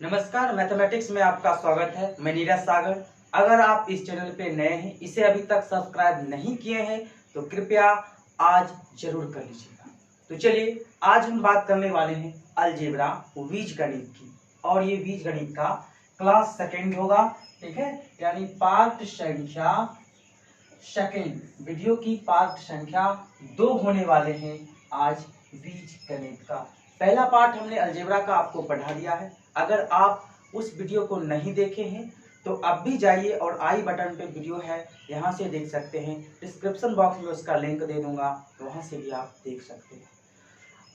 नमस्कार, मैथमेटिक्स में आपका स्वागत है। मैं नीरज सागर। अगर आप इस चैनल पे नए हैं, इसे अभी तक सब्सक्राइब नहीं किए हैं तो कृपया आज जरूर कर लीजिएगा। तो चलिए, आज हम बात करने वाले हैं अलजेब्रा बीजगणित की, और ये बीजगणित का क्लास सेकेंड होगा। ठीक है, यानी पाठ संख्या सेकेंड, वीडियो की पाठ संख्या 2 होने वाले हैं आज बीजगणित का। पहला पार्ट हमने अलजेब्रा का आपको पढ़ा दिया है। अगर आप उस वीडियो को नहीं देखे हैं तो अब भी जाइए और आई बटन पे वीडियो है, यहाँ से देख सकते हैं। डिस्क्रिप्शन बॉक्स में उसका लिंक दे दूंगा, वहाँ से भी आप देख सकते हैं।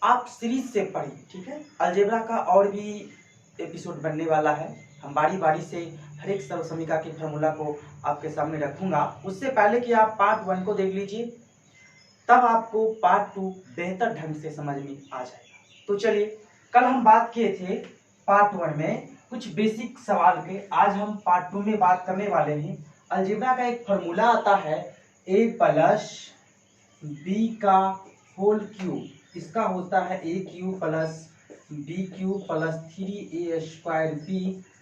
आप सीरीज से पढ़िए, ठीक है। अलजेब्रा का और भी एपिसोड बनने वाला है। हम बारी बारी से हर एक सर्वसमीका की फार्मूला को आपके सामने रखूंगा। उससे पहले कि आप पार्ट 1 को देख लीजिए, तब आपको पार्ट 2 बेहतर ढंग से समझ में आ जाएगा। तो चलिए, कल हम बात किए थे पार्ट 1 में कुछ बेसिक सवाल के। आज हम पार्ट 2 में बात करने वाले हैं। अलजेब्रा का एक फॉर्मूला आता है a प्लस बी का होल क्यूब। इसका होता है a cube plus b cube plus 3a square b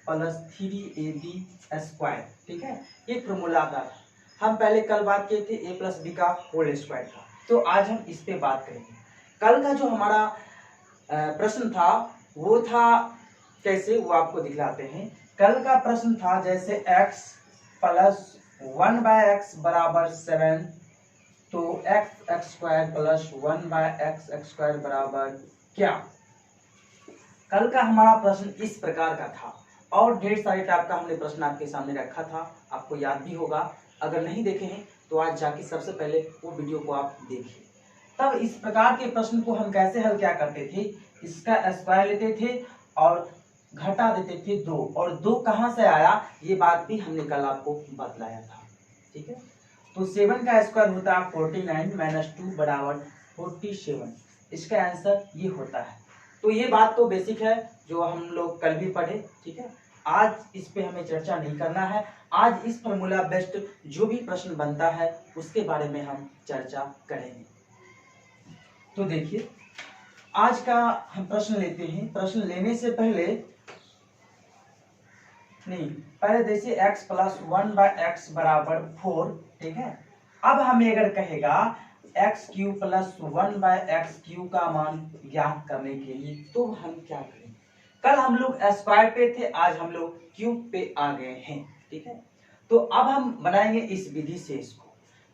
plus 3ab square. ठीक है, ये फॉर्मूला आता है। हम पहले कल बात किए थे a प्लस बी का होल स्क्वायर का, तो आज हम इस पे बात करेंगे। कल का जो हमारा प्रश्न था वो था कैसे, वो आपको दिखलाते हैं। कल का प्रश्न था जैसे x प्लस 1/x बराबर 7, तो x square plus 1/x square बराबर क्या। कल का हमारा प्रश्न इस प्रकार का था, और ढेर सारे टाइप का हमने प्रश्न आपके सामने रखा था, आपको याद भी होगा। अगर नहीं देखे हैं तो आज जाके सबसे पहले वो वीडियो को आप देखिए। तब इस प्रकार के प्रश्न को हम कैसे हल क्या करते थे, इसका स्क्वायर लेते थे और घटा देते थे 2, और 2 कहाँ से आया ये बात भी हमने कल आपको बतलाया था। ठीक है, तो 7 का स्क्वायर होता है 49 माइनस 2 बराबर 47। इसका आंसर ये होता है। तो ये बात तो बेसिक है जो हम लोग कल भी पढ़े। ठीक है, आज इस पे हमें चर्चा नहीं करना है। आज इस फॉर्मूला बेस्ड जो भी प्रश्न बनता है उसके बारे में हम चर्चा करेंगे। तो देखिए, आज का हम प्रश्न लेते हैं। प्रश्न लेने से पहले जैसे x प्लस 1/x बराबर 4। ठीक है, अब हमें अगर कहेगा x cube plus 1/x cube का मान ज्ञात करने के लिए, तो हम क्या करेंगे। कल हम लोग स्क्वायर पे थे, आज हम लोग क्यूब पे आ गए हैं। ठीक है, तो अब हम बनाएंगे इस विधि से इसको।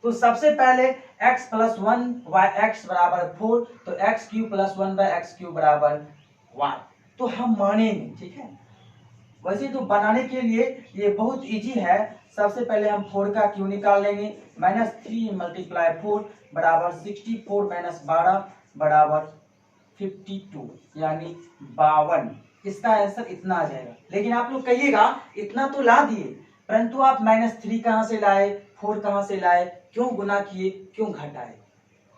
तो सबसे पहले x प्लस 1/x बराबर 4, तो x cube plus 1/x cube बराबर 1, तो हम मानेंगे। ठीक है, वैसे तो बनाने के लिए ये बहुत इजी है। सबसे पहले हम 4 का क्यूब निकाल लेंगे। -3 × 4 बराबर 64 माइनस 12 बराबर 52, यानी 52। इसका आंसर इतना आ जाएगा। लेकिन आप लोग कहिएगा इतना तो ला दिए, परंतु आप -3 कहाँ से लाए, 4 कहाँ से लाए, क्यों गुना किए, क्यों घटाए।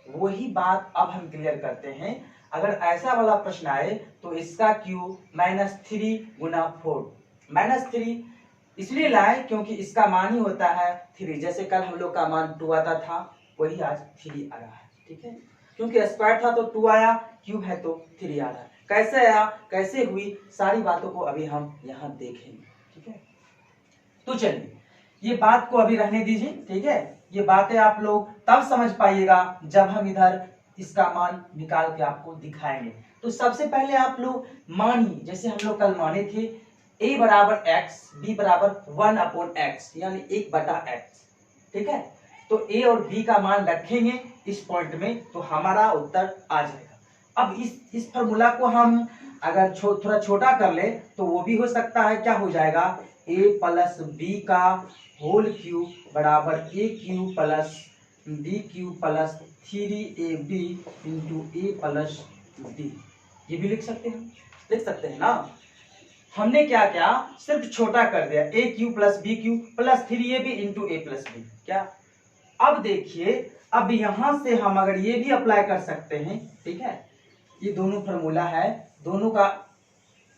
वही बात अब हम क्लियर करते हैं। अगर ऐसा वाला प्रश्न आए तो इसका क्यूब -3 गुना 4, -3 इसलिए लाए क्योंकि इसका मान ही होता है 3। जैसे कल हम लोग का मान 2 आता था, वही आज 3 आ रहा है। ठीक है, क्योंकि स्क्वायर था तो 2 आया, क्यूब है तो 3 आ रहा है। कैसे आया, कैसे हुई, सारी बातों को अभी हम यहाँ देखेंगे। ठीक है, तो चलिए ये बात को अभी रहने दीजिए। ठीक है, ये बातें आप लोग तब समझ पाइएगा जब हम इधर इसका मान निकाल के आपको दिखाएंगे। तो सबसे पहले आप लोग मानिए, जैसे हम लोग कल माने थे a बराबर x, b बराबर 1/x, यानी 1/x। ठीक है, तो a और b का मान रखेंगे इस पॉइंट में, तो हमारा उत्तर आ जाएगा। अब इस फॉर्मूला को हम अगर थोड़ा छोटा कर ले तो वो भी हो सकता है। क्या हो जाएगा, a प्लस बी का होल क्यूब बराबर a cube plus b cube plus 3ab into a plus b। ये भी लिख सकते हैं, लिख सकते हैं ना। हमने क्या किया, सिर्फ छोटा कर दिया, a cube plus b cube plus 3ab into a plus b। क्या, अब देखिए, अब यहां से हम अगर ये भी अप्लाई कर सकते हैं। ठीक है, ये दोनों फॉर्मूला है, दोनों का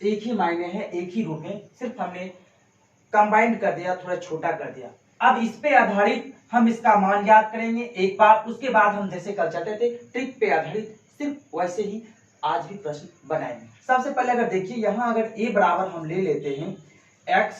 एक ही मायने है, एक ही रूप है, सिर्फ हमने कंबाइंड कर दिया, थोड़ा छोटा कर दिया। अब इस पे आधारित हम इसका मान याद करेंगे एक बार, उसके बाद हम जैसे कल चलते थे ट्रिक पे आधारित सिर्फ वैसे ही आज भी प्रश्न बनाएंगे। सबसे पहले अगर देखिए यहाँ अगर a बराबर हम ले लेते हैं x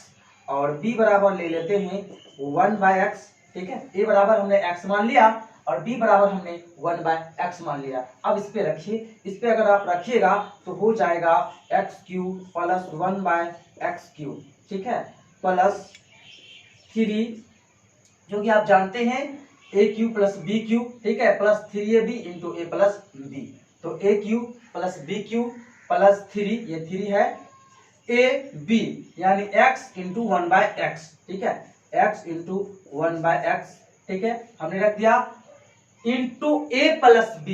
और b बराबर ले लेते हैं 1/x, ठीक है। a बराबर हमने x मान लिया और b बराबर हमने 1/x मान लिया। अब इस पे रखिए, इस पे अगर आप रखिएगा तो हो जाएगा x³ प्लस 1/x³, ठीक है, प्लस 3 जो कि आप जानते हैं a³ प्लस b³, ठीक है, plus 3ab into a plus b। तो a³ प्लस b³ प्लस 3, ये 3 है, ab यानी x इंटू 1/x, ठीक है, x इंटू 1/x, ठीक है, हमने रख दिया into a plus b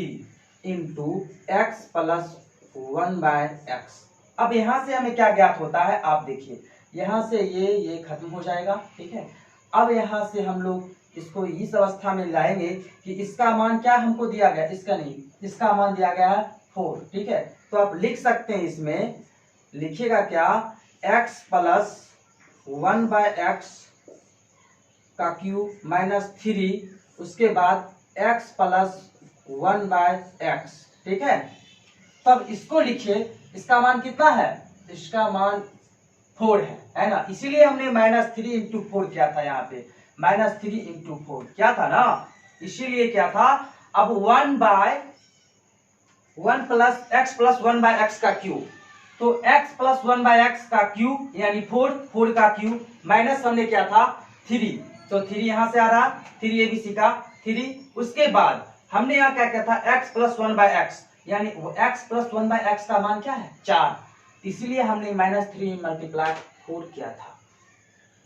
into x plus 1/x। अब यहां से हमें क्या ज्ञात होता है, आप देखिए यहां से ये खत्म हो जाएगा, ठीक है। अब यहां से हम लोग इसको इस अवस्था में लाएंगे कि इसका मान क्या हमको दिया गया, इसका नहीं, इसका मान दिया गया है 4, ठीक है। तो आप लिख सकते हैं, इसमें लिखिएगा क्या, x प्लस 1/x का क्यूब माइनस 3, उसके बाद x प्लस 1/x, ठीक है। तब इसको लिखिए, इसका मान कितना है, इसका मान 4 है ना, इसीलिए हमने -3 इंटू 4 किया था, यहाँ पे -3 इंटू 4 क्या था ना, इसीलिए क्या था। अब 1 प्लस x प्लस 1/x का क्यूब, तो x प्लस 1/x का क्यूब यानी 4 का क्यूब माइनस हमने क्या था 3, तो 3 यहां से आ रहा, 3 ABC का 3, उसके बाद हमने यहाँ क्या था x प्लस 1/x यानी x प्लस 1/x का मान क्या है 4, इसलिए हमने -3 मल्टीप्लाई 4 किया था।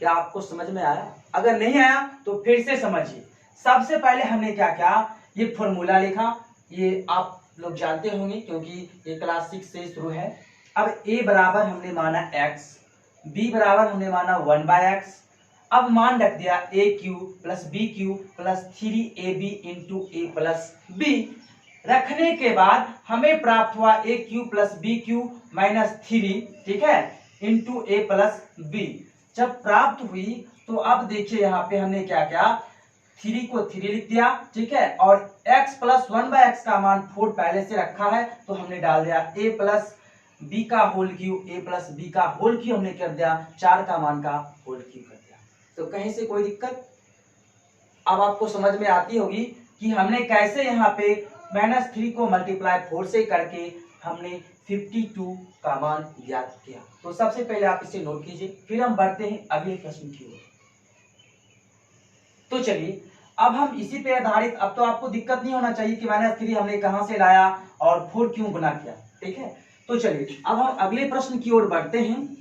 क्या आपको समझ में आया? अगर नहीं आया तो फिर से समझिए। सबसे पहले हमने क्या किया, ये फॉर्मूला लिखा, ये आप लोग जानते होंगे क्योंकि ये क्लास 6 से शुरू है। अब a बराबर हमने माना x, b बराबर हमने माना 1/x, अब मान रख दिया a³ plus b³ plus 3ab into a plus b। रखने के बाद हमें प्राप्त हुआ a³ प्लस b³ माइनस 3, ठीक है, इंटू a प्लस b। जब प्राप्त हुई तो अब देखिए यहाँ पे हमने क्या किया, 3 को 3 लिख दिया, ठीक है, और x प्लस 1/x का मान 4 पहले से रखा है तो हमने डाल दिया a प्लस b का whole cube, a plus b का होल क्यूब हमने कर दिया, 4 का मान का होल क्यूब कर दिया। तो कहीं से कोई दिक्कत अब आपको समझ में आती होगी कि हमने कैसे यहाँ पे -3 को मल्टीप्लाई 4 से करके हमने 52 का मान ज्ञात किया। तो सबसे पहले आप इसे नोट कीजिए, फिर हम बढ़ते हैं अगले प्रश्न की ओर। तो चलिए अब हम इसी पे आधारित, अब तो आपको दिक्कत नहीं होना चाहिए कि -3 हमने कहां से लाया और 4 क्यों गुना किया, ठीक है। तो चलिए अब हम अगले प्रश्न की ओर बढ़ते हैं।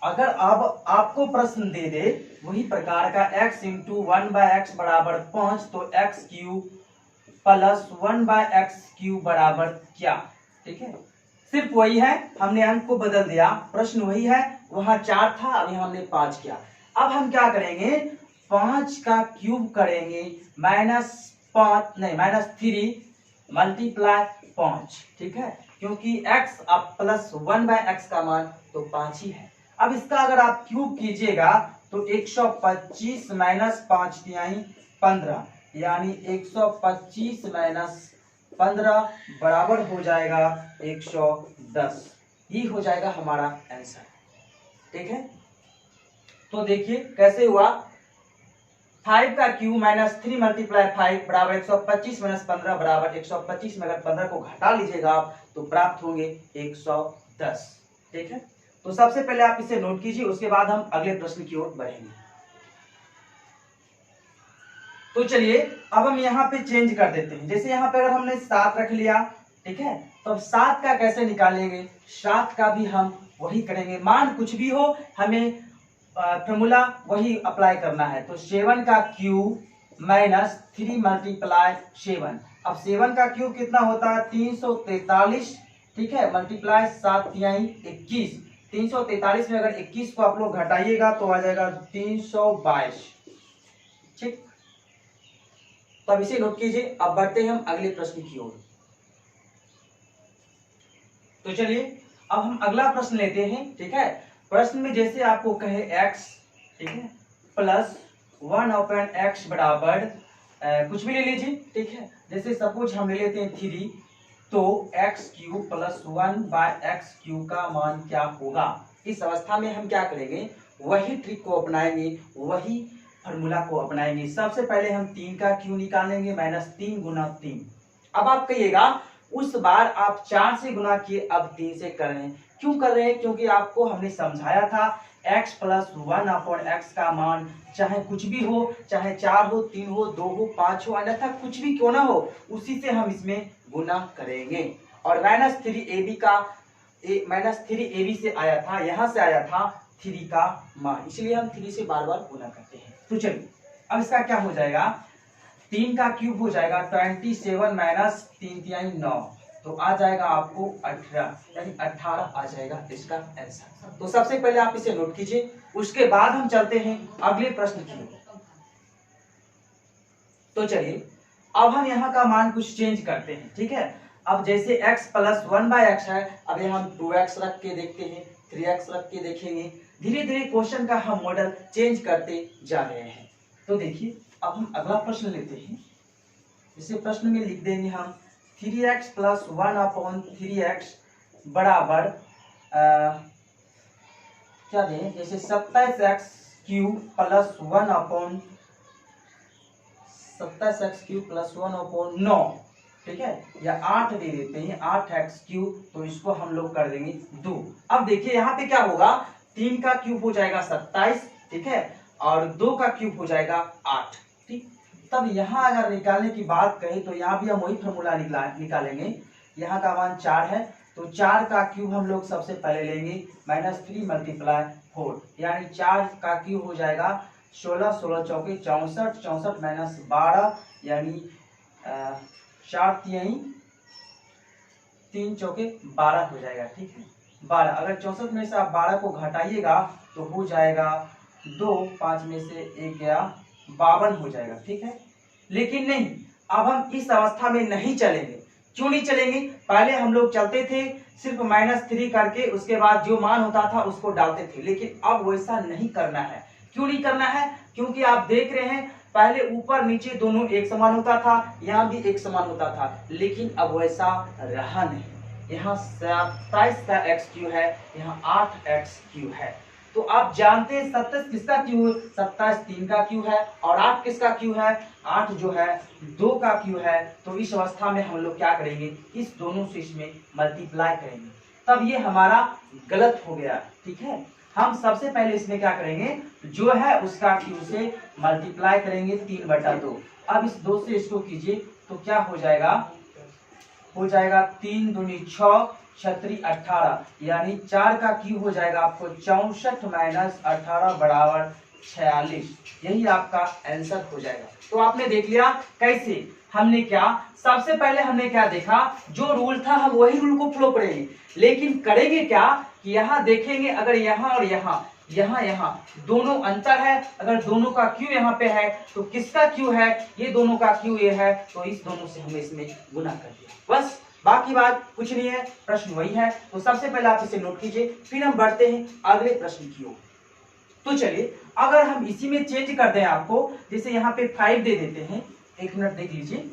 अगर अब आपको प्रश्न दे दे वही प्रकार का x इंटू 1/x बराबर 5, तो x³ प्लस 1/x³ बराबर क्या, ठीक है, सिर्फ वही है, हमने अंक को बदल दिया, प्रश्न वही है, वहां 4 था, अभी हमने 5 किया। अब हम क्या करेंगे, 5 का क्यूब करेंगे -3 मल्टीप्लाई 5, ठीक है, क्योंकि x अब प्लस 1/x का मान तो 5 ही है। अब इसका अगर आप क्यूब कीजिएगा तो 125 माइनस 5 तिहाई 15 यानी 125 माइनस 15 बराबर हो जाएगा 110, ये हो जाएगा हमारा आंसर, ठीक है। तो देखिए कैसे हुआ, 5 का क्यूब -3 मल्टीप्लाई 5 बराबर 125 माइनस 15 बराबर 125 में अगर 15 को घटा लीजिएगा आप तो प्राप्त होंगे 110, ठीक है। तो सबसे पहले आप इसे नोट कीजिए, उसके बाद हम अगले प्रश्न की ओर बढ़ेंगे। तो चलिए अब हम यहाँ पे चेंज कर देते हैं, जैसे यहाँ पे अगर हमने 7 रख लिया, ठीक है, तो अब 7 का कैसे निकालेंगे, 7 का भी हम वही करेंगे, मान कुछ भी हो हमें फॉर्मूला वही अप्लाई करना है। तो 7 का क्यूब -3 मल्टीप्लाई 7, अब 7 का क्यूब कितना होता है 343, ठीक है, मल्टीप्लाई 7 तिहाई 21, 343 में अगर 21 को आप लोग घटाइएगा तो आ जाएगा 322, ठीक। तो अब इसे नोट कीजिए, अब बढ़ते हैं हम अगले प्रश्न की ओर। तो चलिए अब हम अगला प्रश्न लेते हैं, ठीक है। प्रश्न में जैसे आपको कहे x, ठीक है, प्लस 1/x बराबर कुछ भी ले लीजिए, ठीक है। जैसे सपोज हम ले लेते हैं 3, तो x³ + 1/x³ का मान क्या होगा। इस अवस्था में हम क्या करेंगे, वही ट्रिक को अपनाएंगे, वही फॉर्मूला को अपनाएंगे। सबसे पहले हम 3 का क्यू निकालेंगे, -3 × 3। अब आप कहिएगा उस बार आप 4 से गुना किए, अब 3 से कर रहे हैं। क्यों कर रहे हैं, क्योंकि आपको हमने समझाया था x + 1/x का मान चाहे कुछ भी हो, चाहे 4 हो, 3 हो, 2 हो, 5 हो, अन्यथा कुछ भी क्यों ना हो, उसी से हम इसमें गुना करेंगे। और -3ab का -3ab से आया था, यहां से आया था 3 का मान, इसलिए हम 3 से बार बार गुना करते हैं। तो चलिए अब इसका क्या हो जाएगा, 3 का क्यूब हो जाएगा 27 - 3 × 9, तो आ जाएगा आपको 18, यानी 18 आ जाएगा इसका आंसर। तो सबसे पहले आप इसे नोट कीजिए, उसके बाद हम चलते हैं अगले प्रश्न की। तो चलिए अब हम यहाँ का मान कुछ चेंज करते हैं, ठीक है। अब जैसे x + 1/x है, अब यहाँ हम 2x रख के देखते हैं, 3x रख के देखेंगे। धीरे धीरे क्वेश्चन का हम मॉडल चेंज करते जा रहे हैं। तो देखिए अब हम अगला प्रश्न लेते हैं। इसे प्रश्न में लिख देंगे हम 3x + 1/3x बराबर क्या दें, जैसे 27x³ + 1/9, ठीक है, या 8 दे देते हैं, 8x³, तो इसको हम लोग कर देंगे 2। अब देखिए यहाँ पे क्या होगा, 3 का क्यूब हो जाएगा 27, ठीक है, और 2 का क्यूब हो जाएगा 8, ठीक। तब यहाँ अगर निकालने की बात कहें तो यहाँ भी हम वही फॉर्मूला निकालेंगे। यहाँ का मान 4 है, तो 4 का क्यूब हम लोग सबसे पहले लेंगे, -3 × 4, यानी 4 का क्यूब हो जाएगा 16, 16 चौके 64, 64 - 12, यानी 4 3 चौके 12 हो जाएगा, ठीक है, 12। अगर 64 में से आप 12 को घटाइएगा तो हो जाएगा 2, 5 में से 1 गया 52 हो जाएगा, ठीक है। लेकिन नहीं, अब हम इस अवस्था में नहीं चलेंगे। क्यों नहीं चलेंगे, पहले हम लोग चलते थे सिर्फ -3 करके, उसके बाद जो मान होता था उसको डालते थे, लेकिन अब वैसा नहीं करना है। क्यों नहीं करना है, क्योंकि आप देख रहे हैं पहले ऊपर नीचे दोनों एक समान होता था, यहाँ भी एक समान होता था, लेकिन अब वैसा रहा नहीं। यहाँ 27 का x³ है, यहाँ 8x³ है। तो आप जानते हैं 27 किसका क्यू है, 27 3 का क्यू है, और 8 किसका क्यू है, 8 जो है 2 का क्यू है। तो इस अवस्था में हम लोग क्या करेंगे, इस दोनों से इसमें मल्टीप्लाई करेंगे, तब ये हमारा गलत हो गया, ठीक है। हम सबसे पहले इसमें क्या करेंगे, जो है उसका क्यू से मल्टीप्लाई करेंगे 3/2। अब इस 2 से इसको कीजिए तो क्या हो जाएगा, 3 दूनी 6, 36 18, यानी 4 का क्यूब हो जाएगा आपको 64 - 18 बराबर 46। यही आपका आंसर हो जाएगा। तो आपने देख लिया कैसे हमने क्या, सबसे पहले हमने क्या देखा, जो रूल था हम वही रूल को फॉलो करेंगे, लेकिन करेंगे क्या कि यहाँ देखेंगे अगर यहाँ और यहाँ दोनों अंतर है, अगर दोनों का क्यू यहाँ पे है तो किसका क्यू है, ये दोनों का क्यू ये है, तो इस दोनों से हमें इसमें गुना कर दिया, बस बाकी बात कुछ नहीं है, प्रश्न वही है। तो सबसे पहले आप इसे नोट कीजिए, फिर हम बढ़ते हैं अगले प्रश्न की ओर। तो चलिए अगर हम इसी में चेंज कर दें आपको, जैसे यहाँ पे 5 दे देते हैं, 1 मिनट देख लीजिए।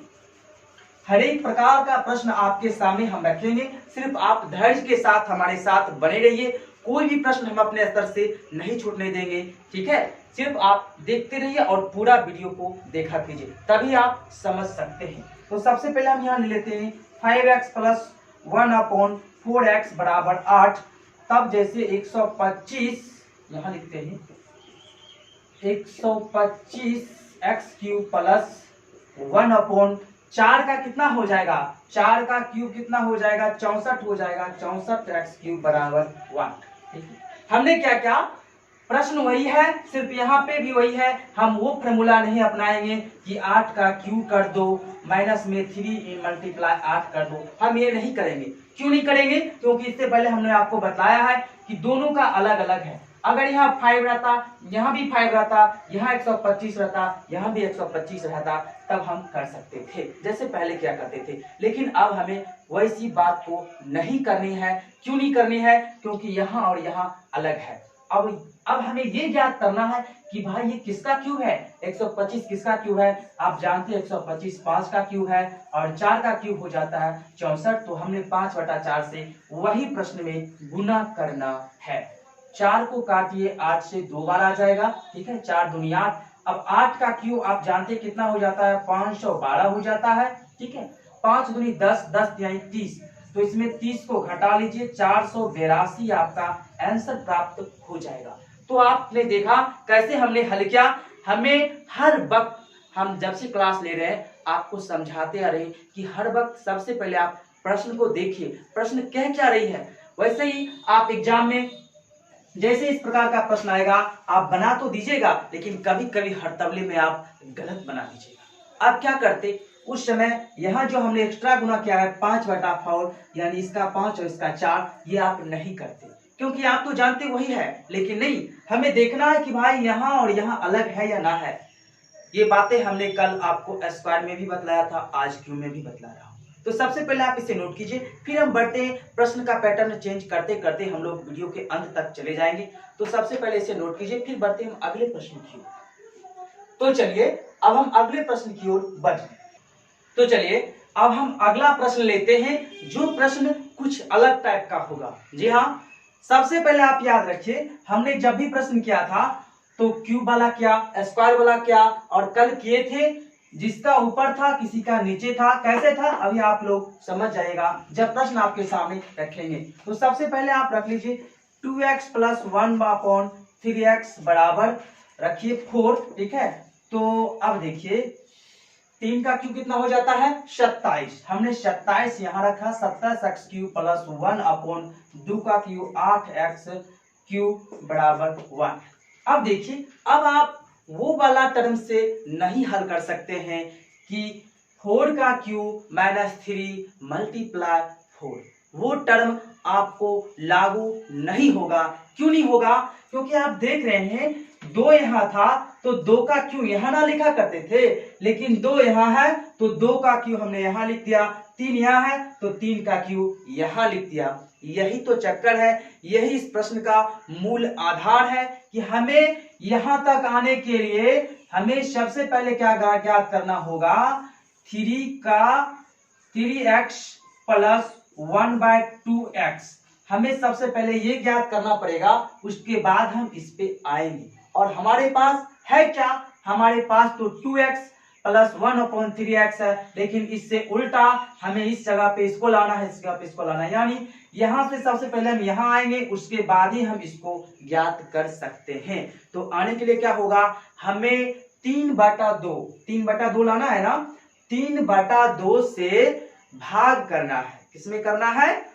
हर एक प्रकार का प्रश्न आपके सामने हम रखेंगे, सिर्फ आप धैर्य के साथ हमारे साथ बने रहिए, कोई भी प्रश्न हम अपने स्तर से नहीं छूटने देंगे, ठीक है। सिर्फ आप देखते रहिए और पूरा वीडियो को देखा कीजिए, तभी आप समझ सकते हैं। तो सबसे पहले हम यहाँ ले लेते हैं 5x + 1/4x बराबर 8। तब जैसे 125 यहाँ लिखते हैं, 125x³ + 1/4 का कितना हो जाएगा, 4 का क्यूब कितना हो जाएगा, 64 हो जाएगा, 64x³ बराबर 1। हमने क्या क्या, प्रश्न वही है, सिर्फ यहाँ पे भी वही है, हम वो फॉर्मूला नहीं अपनाएंगे कि 8 का क्यूब कर दो, माइनस में 3 × 8 कर दो, हम ये नहीं करेंगे। क्यों नहीं करेंगे, क्योंकि इससे पहले हमने आपको बताया है कि दोनों का अलग अलग है। अगर यहाँ 5 रहता, यहाँ भी 5 रहता, यहाँ 125 रहता, यहाँ भी 125 रहता, तब हम कर सकते थे जैसे पहले क्या करते थे, लेकिन अब हमें वैसी बात को नहीं करनी है। क्यों नहीं करनी है, क्योंकि यहाँ और यहाँ अलग है। अब हमें ये ज्ञात करना है कि भाई ये किसका क्यूब है, 125 किसका क्यूब है। आप जानते हैं 125 5 का क्यूब है और 4 का क्यूब हो जाता है 64। तो हमने 5/4 से वही प्रश्न में गुना करना है। 4 को काटिए 8 से 2 बार आ जाएगा, ठीक है, 4 दूनी 8। अब 8 का क्यूब आप जानते हैं कितना हो जाता है, 512 हो जाता है, ठीक है। 5 दूनी 10, 10 यानी 30, तो इसमें 30 को घटा लीजिए, 482 आपका आंसर प्राप्त हो जाएगा। तो आपने देखा कैसे हमने हल किया। हमें हर वक्त, हम जब से क्लास ले रहे हैं आपको समझाते आ रहे कि हर वक्त सबसे पहले आप प्रश्न को देखिए, प्रश्न कह क्या रही है। वैसे ही आप एग्जाम में जैसे इस प्रकार का प्रश्न आएगा आप बना तो दीजिएगा, लेकिन कभी कभी हरतबले में आप गलत बना दीजिएगा। आप क्या करते उस समय, यहाँ जो हमने एक्स्ट्रा गुना किया है 5/4 यानी इसका 5 और इसका 4, ये आप नहीं करते क्योंकि आप तो जानते वही है, लेकिन नहीं, हमें देखना है कि भाई यहाँ और यहाँ अलग है या ना है। ये बातें हमने कल आपको स्क्वायर में भी बतलाया था, आज क्यू में भी बतला रहा हूँ। तो सबसे पहले आप इसे नोट कीजिए, फिर हम बढ़ते हैं, प्रश्न का पैटर्न चेंज करते करते हम लोग वीडियो के अंत तक चले जाएंगे। तो सबसे पहले इसे नोट कीजिए, फिर बढ़ते हैं हम अगले प्रश्न की ओर। तो चलिए अब हम अगले प्रश्न की ओर बढ़े। तो चलिए अब हम अगला प्रश्न लेते हैं, जो प्रश्न कुछ अलग टाइप का होगा। जी हाँ, सबसे पहले आप याद रखिए, हमने जब भी प्रश्न किया था तो क्यूब वाला क्या, स्क्वायर वाला क्या, और कल किए थे जिसका ऊपर था किसी का नीचे था, कैसे था अभी आप लोग समझ जाएगा जब प्रश्न आपके सामने रखेंगे। तो सबसे पहले आप रख लीजिए 2x + 1/3x बराबर रखिए 4, ठीक है। तो अब देखिए 3 का क्यूब कितना हो जाता है, 27। हमने 27 यहाँ रखा, 27x³ + 1/2 का क्यूब 8x³ बराबर 1। अब देखिए, अब आप वो वाला टर्म से नहीं हल कर सकते हैं कि 4 का क्यूब -3 × 4, वो टर्म आपको लागू नहीं होगा। क्यों नहीं होगा, क्योंकि आप देख रहे हैं 2 यहाँ था तो 2 का क्यू यहाँ ना लिखा करते थे, लेकिन 2 यहाँ है तो 2 का क्यू हमने यहाँ लिख दिया, 3 यहाँ है तो 3 का क्यू यहाँ लिख दिया। यही तो चक्कर है, यही इस प्रश्न का मूल आधार है कि हमें यहाँ तक आने के लिए हमें सबसे पहले क्या ज्ञात करना होगा, 3x + 1/2x। हमें सबसे पहले ये ज्ञात करना पड़ेगा, उसके बाद हम इस पे आएंगे। और हमारे पास है क्या, हमारे पास तो 2x + 1/3x है, लेकिन इससे उल्टा हमें इस जगह पे इसको लाना है, इस जगह पे इसको लाना है, यानी यहां से सबसे पहले हम यहाँ आएंगे, उसके बाद ही हम इसको ज्ञात कर सकते हैं। तो आने के लिए क्या होगा, हमें 3/2 लाना है ना, 3/2 से भाग करना है। किसमें करना है,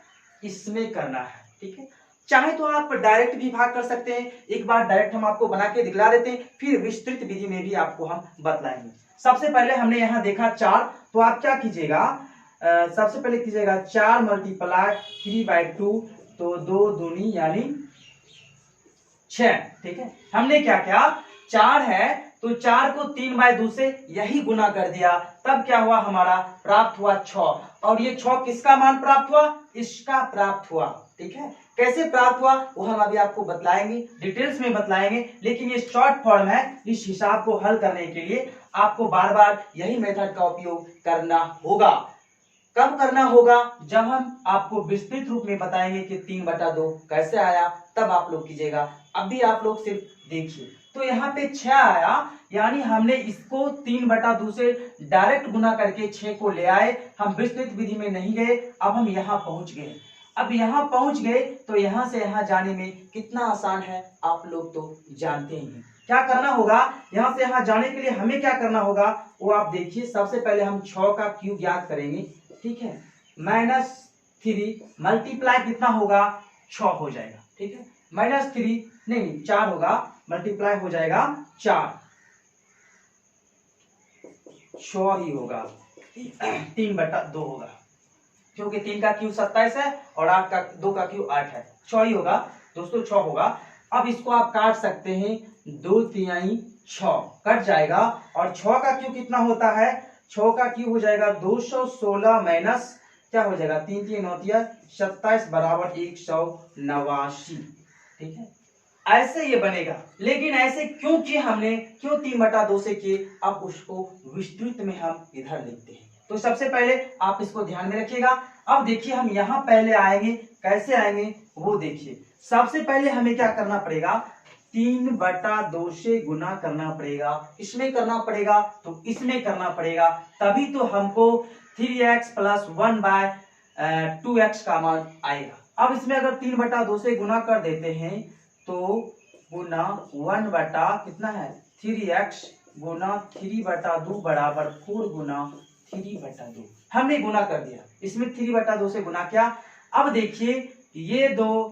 इसमें करना है, ठीक है। चाहे तो आप डायरेक्ट भी भाग कर सकते हैं, एक बार डायरेक्ट हम आपको बना के दिखला देते हैं, फिर विस्तृत विधि में भी आपको हम बतलाएंगे। सबसे पहले हमने यहाँ देखा 4, तो आप क्या कीजिएगा, सबसे पहले कीजिएगा 4 × 3/2, तो 2 दूनी यानी 6, ठीक है। हमने क्या किया, 4 है तो 4 को 3/2 से यही गुना कर दिया, तब क्या हुआ, हमारा प्राप्त हुआ 6। और ये 6 किसका मान प्राप्त हुआ, इसका प्राप्त हुआ, ठीक है। कैसे प्राप्त हुआ वो हम अभी आपको बतलाएंगे, डिटेल्स में बतलाएंगे, लेकिन ये शॉर्ट फॉर्म है। इस हिसाब को हल करने के लिए आपको बार बार यही मेथड का उपयोग करना होगा। कब करना होगा, जब हम आपको विस्तृत रूप में बताएंगे कि 3/2 कैसे आया, तब आप लोग कीजिएगा। अभी आप लोग सिर्फ देखिए, तो यहाँ पे 6 आया, यानी हमने इसको 3/2 से डायरेक्ट गुना करके 6 को ले आए, हम विस्तृत विधि में नहीं गए। अब हम यहाँ पहुंच गए, अब यहाँ पहुंच गए तो यहाँ से यहाँ जाने में कितना आसान है आप लोग तो जानते ही हैं। क्या करना होगा, यहाँ से यहाँ जाने के लिए हमें क्या करना होगा वो आप देखिए। सबसे पहले हम 6 का क्यूब ज्ञात करेंगे, ठीक है, -3 मल्टीप्लाई कितना होगा, 6 हो जाएगा, ठीक है। -3 नहीं 4 होगा, मल्टीप्लाई हो जाएगा 4, 6 ही होगा, 3/2 होगा, क्योंकि 3 का क्यूब 27 है और 2 का क्यूब 8 है, 6 ही होगा दोस्तों, 6 होगा। अब इसको आप काट सकते हैं, 2×3 6 कट जाएगा, और 6 का क्यूब कितना होता है, 6 का क्यूब हो जाएगा 216 माइनस क्या हो जाएगा, 3×3 = 27 बराबर 189, ठीक है। ऐसे ये बनेगा, लेकिन ऐसे क्यों किए हमने, क्यों 3/2 से किए, अब उसको विस्तृत में हम इधर लिखते हैं। तो सबसे पहले आप इसको ध्यान में रखिएगा। अब देखिए हम यहाँ पहले आएंगे, कैसे आएंगे वो देखिए। सबसे पहले हमें क्या करना पड़ेगा, 3/2 से गुना करना पड़ेगा, इसमें करना पड़ेगा तो इसमें करना पड़ेगा, तभी तो हमको 3x + 1/2x का मान आएगा। अब इसमें अगर 3/2 से गुना कर देते हैं तो गुना 1 बटा कितना है 3x गुना 3/2 बराबर 4 गुना 3/2। हमने गुना कर दिया, इसमें 3/2 से गुना किया। अब देखिए ये दो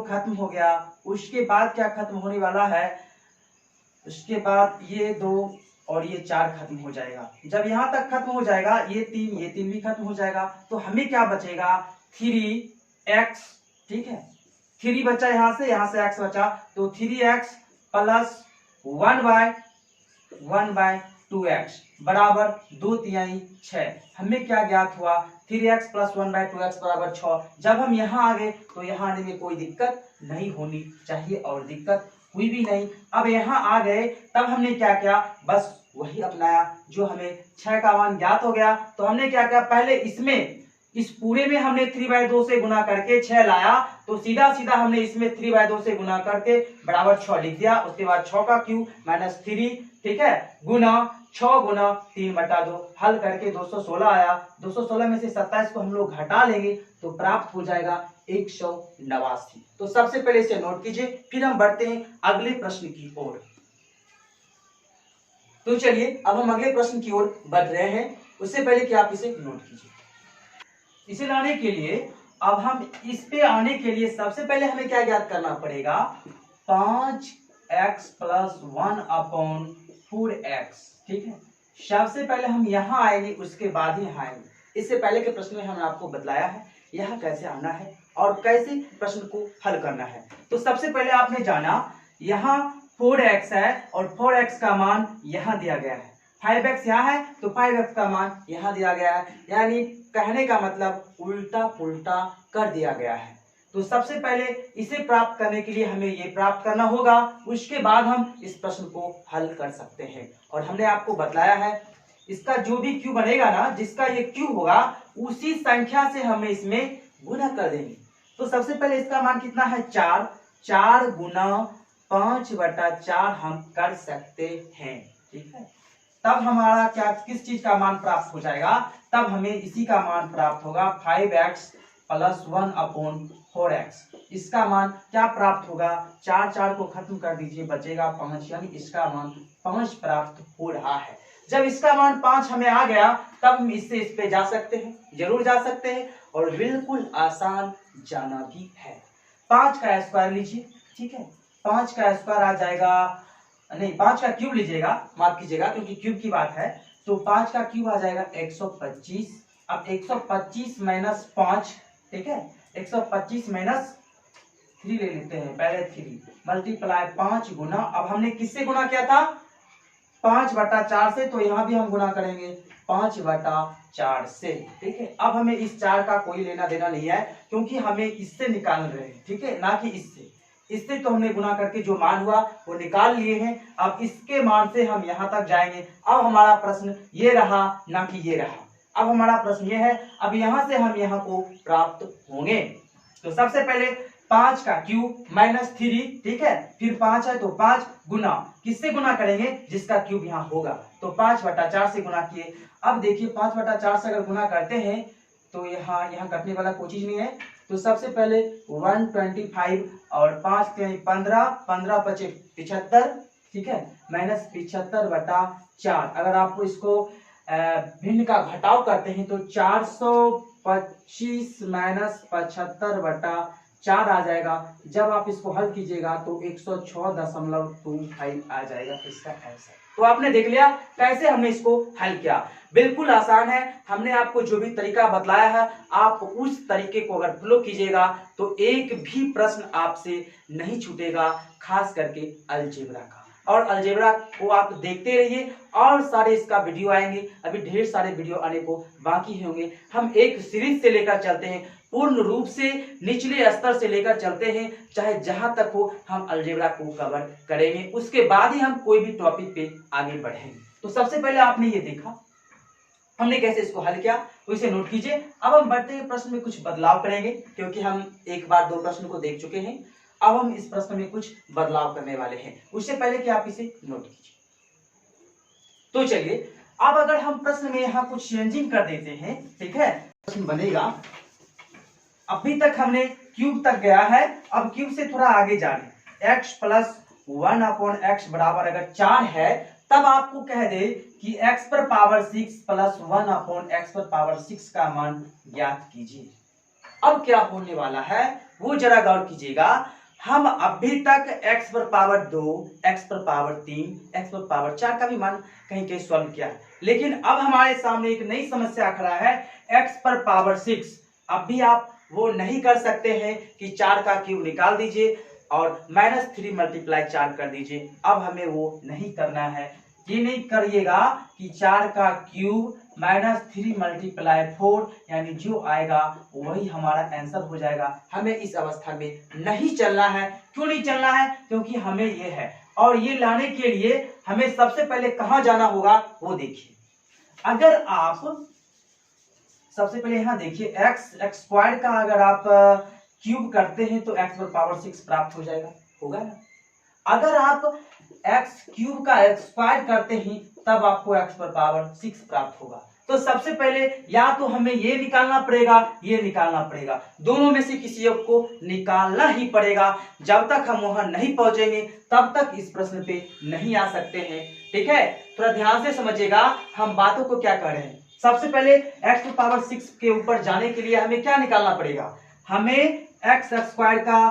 खत्म हो गया, उसके बाद क्या खत्म होने वाला है, उसके बाद ये 2 और ये 4 खत्म हो जाएगा। जब यहाँ तक खत्म हो जाएगा, ये 3 भी खत्म हो जाएगा, तो हमें क्या बचेगा 3x, ठीक है 3 बचा, यहाँ से x बचा, तो 3x + 1/2x बराबर 2/3 6। हमें क्या ज्ञात हुआ 3x + 1/2x बराबर 6। जब हम यहाँ आ गए तो यहाँ आने में कोई दिक्कत नहीं होनी चाहिए और दिक्कत हुई भी नहीं। अब यहाँ आ गए तब हमने क्या किया, बस वही अपनाया जो हमें 6 का मान ज्ञात हो गया। तो हमने क्या किया, पहले इसमें इस पूरे में हमने 3/2 से गुना करके 6 लाया, तो सीधा सीधा हमने इसमें 3/2 से गुना करके बराबर 6 लिख दिया। उसके बाद 6 का क्यूब -3, ठीक है, गुना 6 गुना 3/2, हल करके 216 आया। 216 में से 27 को हम लोग घटा लेंगे तो प्राप्त हो जाएगा 189। तो सबसे पहले इसे नोट कीजिए, फिर हम बढ़ते हैं अगले प्रश्न की ओर। तो चलिए अब हम अगले प्रश्न की ओर बढ़ रहे हैं, उससे पहले कि आप इसे नोट कीजिए। इसे लाने के लिए, अब हम इस पे आने के लिए सबसे पहले हमें क्या ज्ञात करना पड़ेगा, 5x + 1/4x, ठीक है। सबसे पहले हम यहाँ आएंगे, उसके बाद ही यहाँ आएंगे। इससे पहले के प्रश्न में हमने आपको बतलाया है यहाँ कैसे आना है और कैसे प्रश्न को हल करना है। तो सबसे पहले आपने जाना यहाँ 4x है और 4x का मान यहाँ दिया गया है, 5x यहाँ है तो 5x का मान यहाँ दिया गया है, यानी कहने का मतलब उल्टा पुल्टा कर दिया गया है। तो सबसे पहले इसे प्राप्त करने के लिए हमें ये प्राप्त करना होगा, उसके बाद हम इस प्रश्न को हल कर सकते हैं। और हमने आपको बतलाया है इसका जो भी क्यू बनेगा ना, जिसका ये क्यू होगा उसी संख्या से हमें इसमें गुना कर देंगे। तो सबसे पहले इसका मान कितना है 4, 4 गुना 5/4 हम कर सकते हैं, ठीक है। तब हमारा क्या किस चीज का मान प्राप्त हो जाएगा, तब हमें इसी का मान प्राप्त होगा 5x + 1/4x। इसका मान क्या प्राप्त होगा, 4 को खत्म कर दीजिए, बचेगा 5, यानी इसका मान 5 प्राप्त हो रहा है। जब इसका मान 5 हमें आ गया तब हम इससे इस पे जा सकते हैं, जरूर जा सकते हैं और बिल्कुल आसान जाना भी है। 5 का स्क्वायर लीजिए, ठीक है, 5 का स्क्वायर आ जाएगा, नहीं 5 का क्यूब लीजिएगा, माफ कीजिएगा क्योंकि क्यूब की बात है। तो 5 का क्यूब आ जाएगा 125। अब 125 - 5, ठीक है, 125 - 3 ले लेते हैं, पहले 3 मल्टीप्लाई 5 गुना, अब हमने किससे गुना किया था 5/4 से, तो यहाँ भी हम गुना करेंगे 5/4 से, ठीक है। अब हमें इस 4 का कोई लेना देना नहीं है क्योंकि हमें इससे निकाल रहे हैं, ठीक है, ना कि इससे तो हमने गुना करके जो मान हुआ वो निकाल लिए हैं। अब इसके मान से हम यहाँ तक जाएंगे। अब हमारा प्रश्न ये रहा, ना कि ये रहा। अब हमारा प्रश्न ये है, अब यहाँ से हम यहाँ को प्राप्त होंगे। तो सबसे पहले 5 का क्यूब -3, ठीक है, फिर 5 है तो 5 गुना किससे गुना करेंगे, जिसका क्यूब यहाँ होगा, तो 5/4 से गुना किए। अब देखिए 5/4 से अगर गुना करते हैं तो यहाँ कटने वाला कोई चीज नहीं है। तो सबसे पहले 125 और 5 के 15, 15 बचे 75, ठीक है, -75/4। अगर आपको इसको भिन्न का घटाव करते हैं तो 425 - 75/4 आ जाएगा। जब आप इसको हल कीजिएगा तो 106.25 आ जाएगा इसका आंसर। तो आपने देख लिया कैसे हमने इसको हल किया, बिल्कुल आसान है। हमने आपको जो भी तरीका बतलाया है आप उस तरीके को अगर फॉलो कीजिएगा तो एक भी प्रश्न आपसे नहीं छूटेगा, खास करके अलजेब्रा का। और अलजेब्रा को आप देखते रहिए और सारे इसका वीडियो आएंगे, अभी ढेर सारे वीडियो आने को बाकी होंगे। हम एक सीरीज से लेकर चलते हैं, पूर्ण रूप से निचले स्तर से लेकर चलते हैं, चाहे जहां तक हो हम अलजेब्रा को कवर करेंगे, उसके बाद ही हम कोई भी टॉपिक पे आगे बढ़ेंगे। तो सबसे पहले आपने ये देखा हमने कैसे इसको हल किया, तो इसे नोट कीजिए। अब हम बढ़ते हुए प्रश्न में कुछ बदलाव करेंगे, क्योंकि हम एक बार दो प्रश्न को देख चुके हैं, अब हम इस प्रश्न में कुछ बदलाव करने वाले हैं। उससे पहले कि आप इसे नोट कीजिए, तो चलिए अब अगर हम प्रश्न में यहाँ कुछ चेंजिंग कर देते हैं, ठीक है, प्रश्न बनेगा। अभी तक हमने क्यूब तक गया है, अब क्यूब से थोड़ा आगे जाने, x प्लस 1/x बराबर अगर 4 है, तब आपको कह दे कि x पर पावर 6 प्लस 1/x पर पावर 6 का मान ज्ञात कीजिए। अब क्या होने वाला है वो जरा गौर कीजिएगा। हम अभी तक x पर पावर 2, x पर पावर 3, x पर पावर 4 का भी मान कहीं कहीं सॉल्व किया है, लेकिन अब हमारे सामने एक नई समस्या खड़ा है, x पर पावर 6। अब भी आप वो नहीं कर सकते हैं कि 4 का क्यूब निकाल दीजिए और -3 मल्टीप्लाई 4 कर दीजिए। अब हमें वो नहीं करना है, ये नहीं करिएगा कि 4 का क्यूब -3 मल्टीप्लाई 4 यानी जो आएगा वही हमारा आंसर हो जाएगा। हमें इस अवस्था में नहीं चलना है। क्यों नहीं चलना है? क्योंकि हमें ये है, और ये लाने के लिए हमें सबसे पहले कहां जाना होगा वो देखिए। अगर आप सबसे पहले यहां देखिए, x स्क्वायर का अगर आप क्यूब करते हैं तो x पर पावर 6 प्राप्त हो जाएगा, होगा ना। अगर आप x क्यूब का स्क्वायर करते हैं तब आपको x पर पावर 6 प्राप्त होगा। तो सबसे पहले या तो हमें ये निकालना पड़ेगा, ये निकालना पड़ेगा, दोनों में से किसी एक को निकालना ही पड़ेगा। जब तक हम वहां नहीं पहुंचेंगे तब तक इस प्रश्न पे नहीं आ सकते हैं, ठीक है। थोड़ा ध्यान से समझिएगा हम बातों को क्या कर रहे हैं। सबसे पहले x पर पावर 6 के ऊपर जाने के लिए हमें क्या निकालना पड़ेगा, हमें x स्क्वायर का